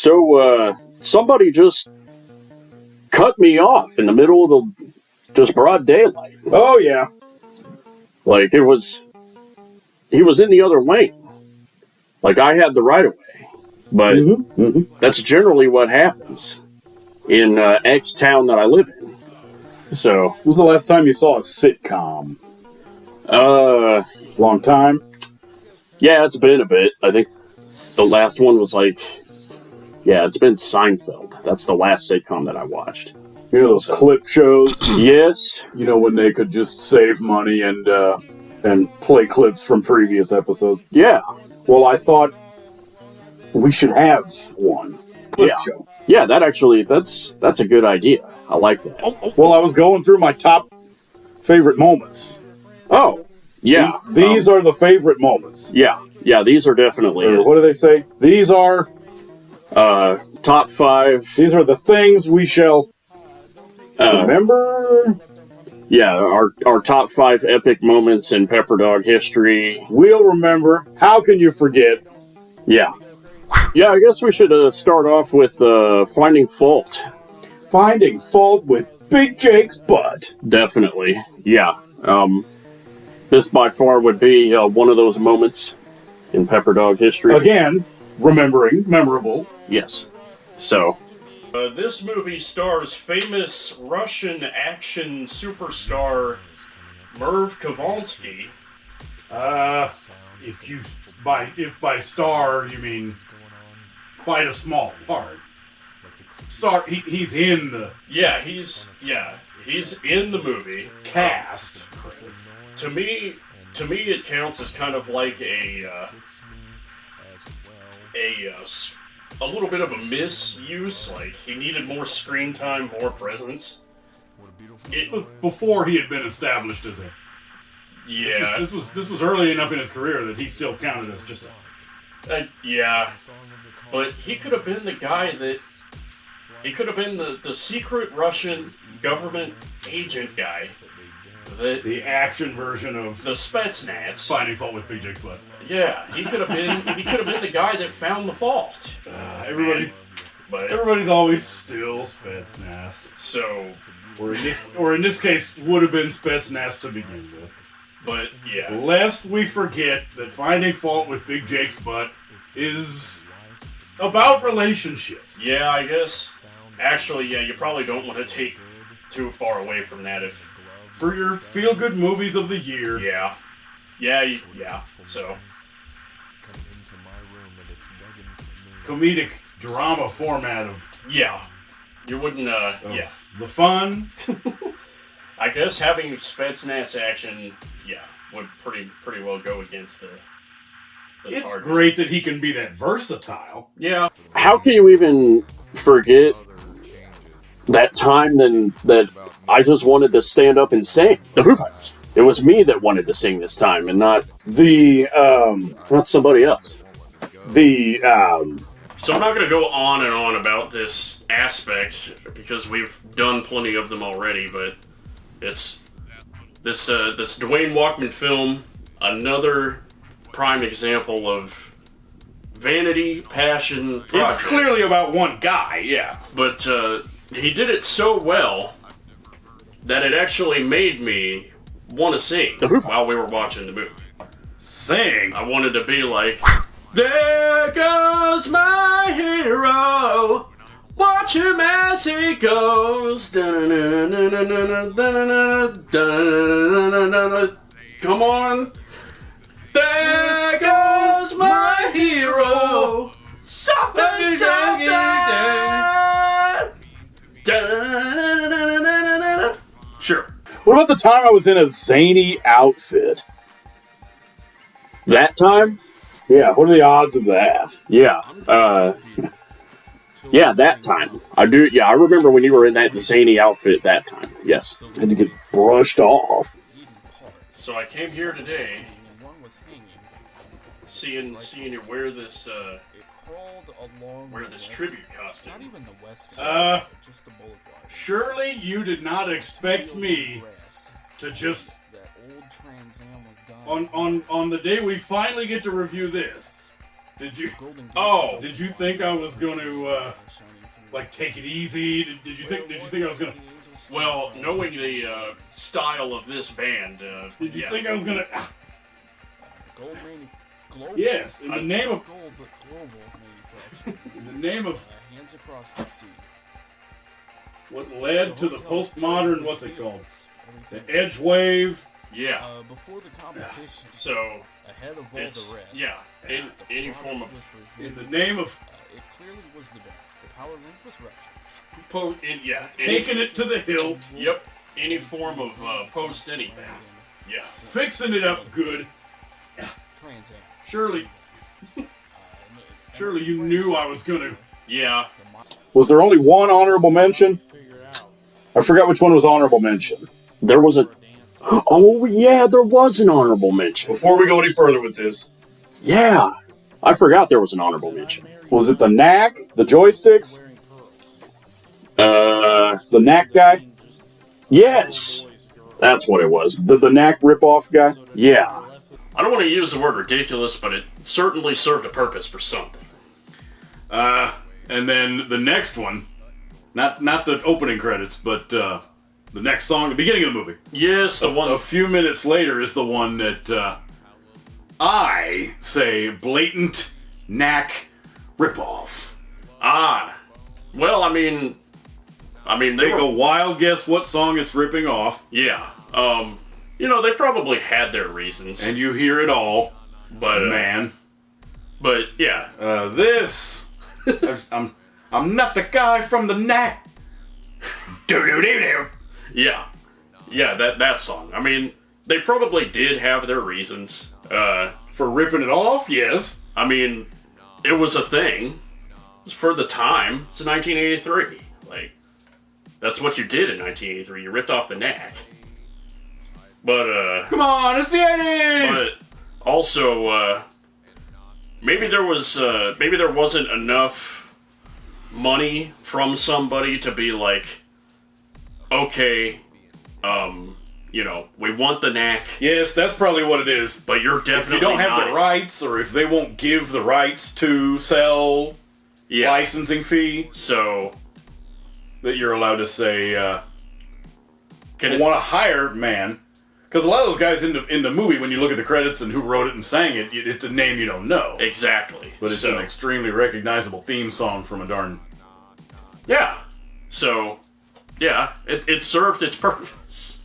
So, somebody just cut me off in the middle of the just broad daylight. Oh, yeah. Like, he was in the other lane. Like, I had the right of way. But that's generally what happens in X town that I live in. So. When was the last time you saw a sitcom? Long time? Yeah, it's been a bit. I think the last one was it's been Seinfeld. That's the last sitcom that I watched. You know those clip shows? Yes. You know, when they could just save money and play clips from previous episodes? Yeah. Well, I thought we should have one clip show. Yeah, that's a good idea. I like that. Well, I was going through my top favorite moments. Oh, yeah. These are the favorite moments. Yeah, these are definitely Or what do they say? These are... top 5. These are the things we shall remember. Yeah, our top 5 epic moments in Pepper Dog history. We'll remember. How can you forget? Yeah. Yeah, I guess we should start off with Finding Fault. Finding Fault with Big Jake's butt. Definitely. Yeah. This by far would be one of those moments in Pepper Dog history. Again, remembering, memorable. Yes. So. This movie stars famous Russian action superstar Merv Kovalsky. If by star you mean quite a small part. Star, he's in the... He's in the movie. Cast. To me, it counts as kind of like a little bit of a misuse. Like, he needed more screen time, more presence. Before he had been established as a... Yeah. This was early enough in his career that he still counted as just a... yeah. But he could have been the guy that... He could have been the secret Russian government agent guy. The action version of... The Spetsnaz. Finding Fault with Big Jake's butt. Yeah, he could have been the guy that found the fault. Everybody's always still Spetsnaz. So... Or in this case, would have been Spetsnaz to begin with. But, yeah. Lest we forget that Finding Fault with Big Jake's butt is about relationships. Yeah, I guess. Actually, yeah, you probably don't want to take too far away from that if... For your feel-good movies of the year. Yeah. Yeah. So. Comedic drama format of... Yeah. You wouldn't, The fun. I guess having Spetsnaz action, would pretty well go against the It's target. great that he can be that versatile. Yeah. How can you even forget that time that I just wanted to stand up and sing? The Foo Fighters. It was me that wanted to sing this time, and not somebody else. So I'm not going to go on and on about this aspect because we've done plenty of them already, but it's this Dwayne Walkman film, another prime example of vanity, passion, project. It's clearly about one guy, yeah. But he did it so well that it actually made me want to sing while we were watching the movie. Sing? I wanted to be like, there goes my hero, watch him as he goes. Come on. There goes my hero, something. Sure. What about the time I was in a zany outfit? That time? Yeah, what are the odds of that? Yeah. Yeah, that time. I do. Yeah, I remember when you were in that zany outfit that time. Yes. Had to get brushed off. So I came here today, seeing you wear this tribute costume. Surely you did not expect me to just on the day we finally get to review this, Did you? Oh, Did you think I was going to like take it easy? Did you think I was gonna? well, knowing the style of this band, Did you yeah. think I was gonna? Gold global. Yes, in the name of Gold, but global manufacturing. in the name of Hands across the sea. what led to the postmodern. What's it called? The Edge Wave. Yeah. Before the competition, So ahead of all it's the rest. yeah, in any form of In the name of it clearly was the best. The power link was ruptured. taking it to the hilt, Yep, any form of post anything. Yeah. fixing it up good. Trans Am. Surely you knew I was gonna. Yeah. Was there only one honorable mention? I forgot which one was honorable mention. There was a... Oh, yeah, there was an honorable mention. Before we go any further with this, Yeah. I forgot there was an honorable mention. Was it the knack? The joysticks? The knack guy? Yes. That's what it was. The knack ripoff guy? Yeah. I don't want to use the word ridiculous, but it certainly served a purpose for something. and then the next one, not the opening credits, but the next song, the beginning of the movie. Yes, the one. A few minutes later is the one that I say blatant knack ripoff. Well, I mean, they Take were, a wild guess what song it's ripping off, yeah. They probably had their reasons, and you hear it all, but man. But yeah, This, I'm not the guy from the knack. Do do do do. yeah. That song. I mean, they probably did have their reasons. For ripping it off, yes. I mean, it was a thing. It was for the time. It's 1983. Like, that's what you did in 1983. You ripped off the knack. But, Come on, it's the 80s! but also, maybe there wasn't enough money from somebody to be like, okay, we want the knack, Yes, that's probably what it is. but you're If definitely you don't have not. the rights, or if they won't give the rights to sell Yeah. licensing fee, So, that you're allowed to say, can I it, want to hire, man. Because a lot of those guys in the movie, when you look at the credits and who wrote it and sang it, it's a name you don't know. exactly. But it's so, an extremely recognizable theme song from a darn... yeah. So, yeah, it served its purpose.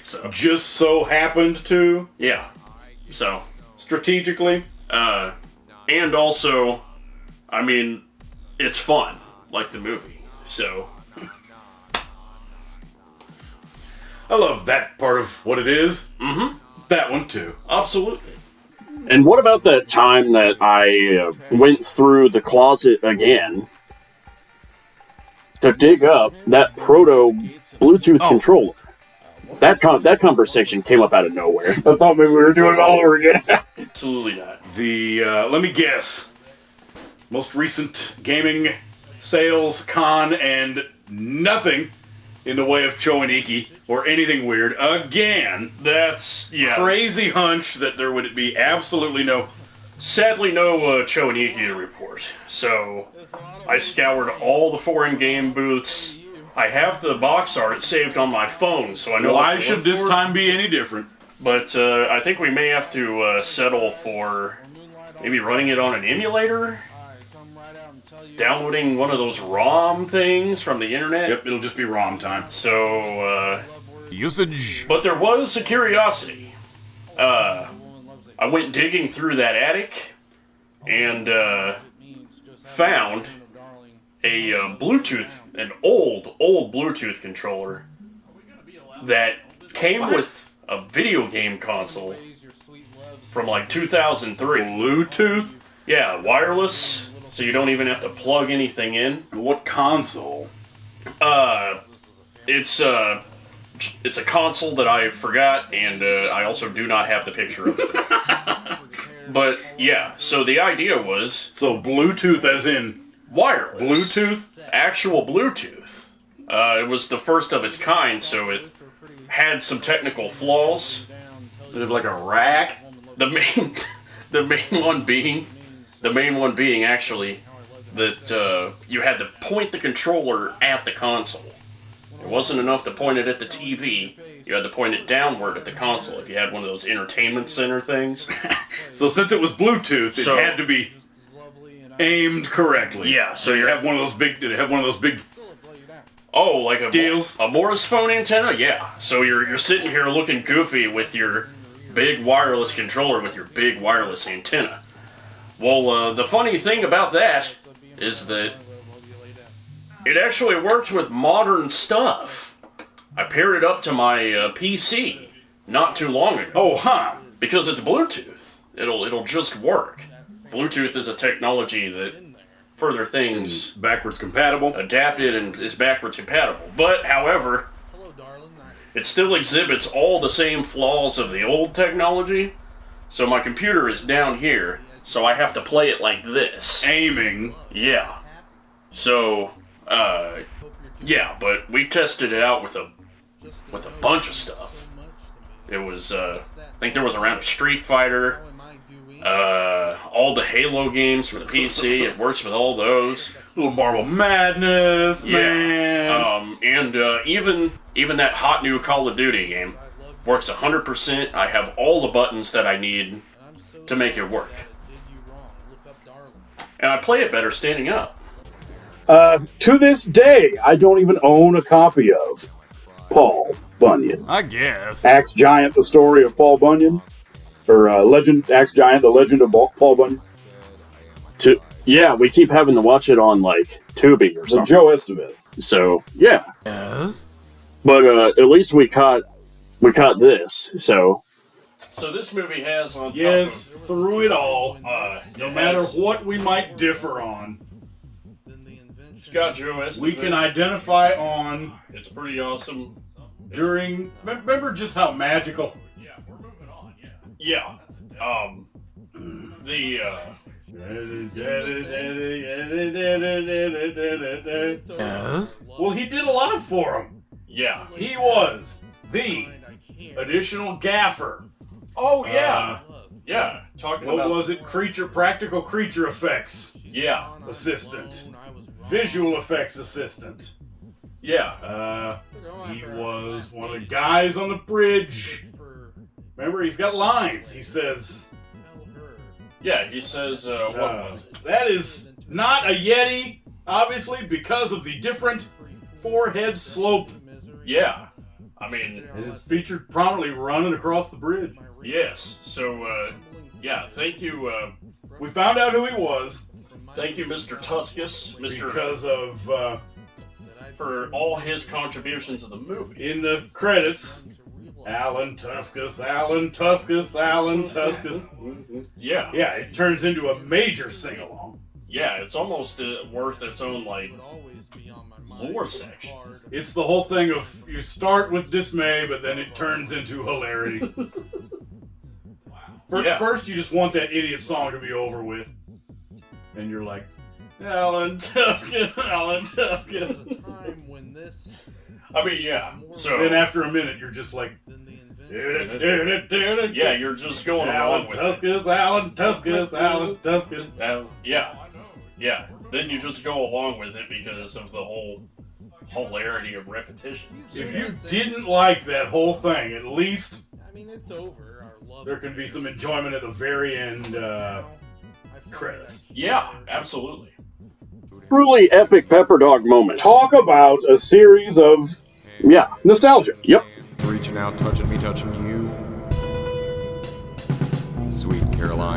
So, Just so happened to, yeah. So, strategically. and also, I mean, it's fun, like the movie. So, I love that part of what it is. mm-hmm. That one, too. Absolutely. And what about that time that I went through the closet again to dig up that proto Bluetooth controller? That conversation came up out of nowhere. I thought maybe we were doing it all over again. Absolutely not. The, let me guess, most recent gaming sales con and nothing in the way of Cho and Iki or anything weird. Again, That's, yeah. crazy hunch that there would be absolutely no... Sadly, no Cho and Iki to report. So, I scoured all the foreign game booths. I have the box art saved on my phone, so I know. Why what to should look this for. time be any different? But I think we may have to settle for maybe running it on an emulator, downloading one of those ROM things from the internet. Yep, it'll just be ROM time. So, Usage. but there was a curiosity. I went digging through that attic and found a an old Bluetooth controller that came with a video game console from like 2003. Bluetooth? Yeah, wireless, so you don't even have to plug anything in. What console? It's a console that I forgot, and I also do not have the picture of it. But yeah, so the idea was So Bluetooth as in wireless. Bluetooth? Actual Bluetooth. It was the first of its kind, so it had some technical flaws. Is it like a rack? The main one being The main one being actually that you had to point the controller at the console. It wasn't enough to point it at the TV. You had to point it downward at the console if you had one of those entertainment center things. So since it was Bluetooth, So- it had to be aimed correctly. Yeah, so you you're- have one of those big. Did it have one of those big? Oh, like Deals? a Morris phone antenna? Yeah. So you're sitting here looking goofy with your big wireless controller with your big wireless antenna. Well, the funny thing about that is that it actually works with modern stuff. I paired it up to my PC not too long ago. Oh, huh. Because it's Bluetooth. It'll just work. Bluetooth is a technology that further things Backwards compatible. adapted and is backwards compatible. But, however, it still exhibits all the same flaws of the old technology. So my computer is down here, so I have to play it like this. Aiming. Yeah. So, yeah, but we tested it out with a bunch of stuff. It was, I think there was a round of Street Fighter, all the Halo games for the PC. It works with all those. Little Marble Madness, Yeah. man. And even that hot new Call of Duty game works 100%. I have all the buttons that I need to make it work. And I play it better standing up. To this day, I don't even own a copy of Paul Bunyan. I guess. Axe Giant, the story of Paul Bunyan? Or Axe Giant, the legend of Paul Bunyan? Yeah, we keep having to watch it on, like, Tubi or something. Joe Estevez. So, yeah. Yes. But at least we caught this, so... So this movie has on top Yes, of... through it all, no matter has- what we might differ on, It's got Joe Estevez. we can identify on It's pretty awesome. during. Remember just how magical. Yeah, we're moving on, yeah. Yes. Well, he did a lot for him. Yeah. He was the additional gaffer. Oh, yeah. Yeah, talking What about... was it? Practical creature effects Yeah, assistant, visual effects assistant. yeah. He was one of the guys on the bridge. Remember, he's got lines. He says, Yeah, he says, what was it? that is not a Yeti, obviously, because of the different forehead slope. Yeah. I mean, It is featured prominently running across the bridge. yes. So, yeah, thank you, We found out who he was Mr. Tuskus, because of, for all his contributions to the movie. in the credits, Alan Tuskus, Alan Tuskus, Alan Tuskus. Yeah. Yeah, it turns into a major sing-along. Yeah, it's almost worth its own, like, lore section. It's the whole thing of you start with dismay, but then it turns into hilarity. Yeah. First, you just want that idiot song to be over with. And you're like, Alan Tuskus, Alan Tuskus. I mean, yeah. So, Then after a minute, you're just like, yeah, you're just going Alan along with it. Tuskus, Alan Tuskus, Alan Tuskus. Yeah. Yeah. Then you just go along with it because of the whole hilarity of repetition. If you didn't like that whole thing, at least It's over. Our love there can be some enjoyment at the very end credits. Yeah, absolutely. Truly epic Pepper Dog moment. Talk about a series of Yeah. nostalgia. Yep. Reaching out, touching me, touching you.